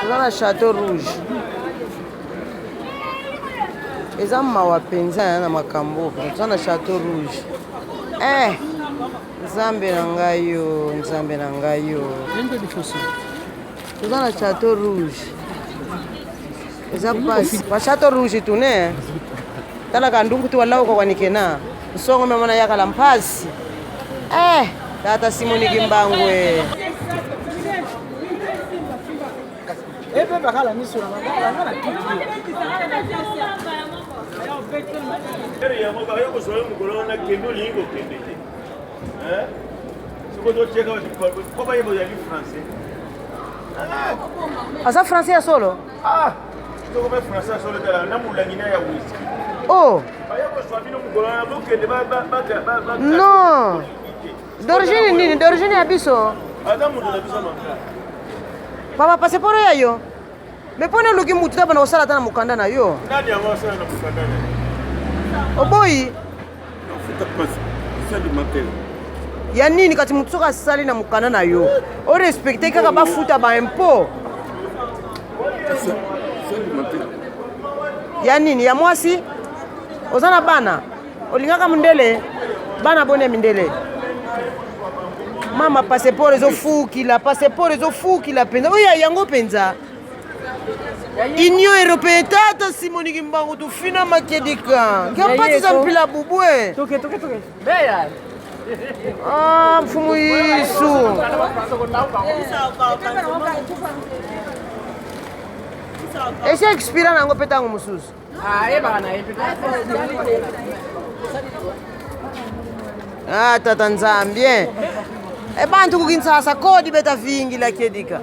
Toza na Château Rouge. Eza mawa penza na makambo. Toza na Château Rouge. Nzambe na ngai yo, nzambe na ngai yo. Toza na Château Rouge. Eza pasi. Pa Château Rouge tune. Tala kandungu tu wala kwa nikena. Nsongo mama na yakala mpasi. Tata Simoni Kimbangwe. Epe bakala miso na ngana tiki. Ya mo ba yo ko so mo ko na kendo lingo kende. Siko do cheka ko ba yebo ya français. Asa français ya solo? To ko ba français solo tala na mulangina ya whisky. Oh. Ba yo ko so bino mo ko na bo kende ba. Non. D'origine nini? D'origine ya biso. Adamu na biso manga. Papa paseporo ya yo. Me pone luki mutu taba na osala tana mukanda na yo. Nani ya osala na mukanda na? Oboyi. Futa pasi. Sali matel. Ya nini kati mutu soka sali na mukanda na yo? O respecte kaka ba futa ba impôt. Sali matel. Ya nini ya mwasi? Ozana bana. Olingaka mundele. Bana bone mindele. Mama passeport ezofukila, passeport ezofukila penza. Oya yango penza. Union Européenne tata Simoni Kimbangu tufina makedika. Ngapati za mpila bubwe. Toke. Beya. Mfumu Yesu. Ese expira nango petango mususu. Bana Tata Nzambie. Bantu kukinsasa kodi beta vingi la kedika.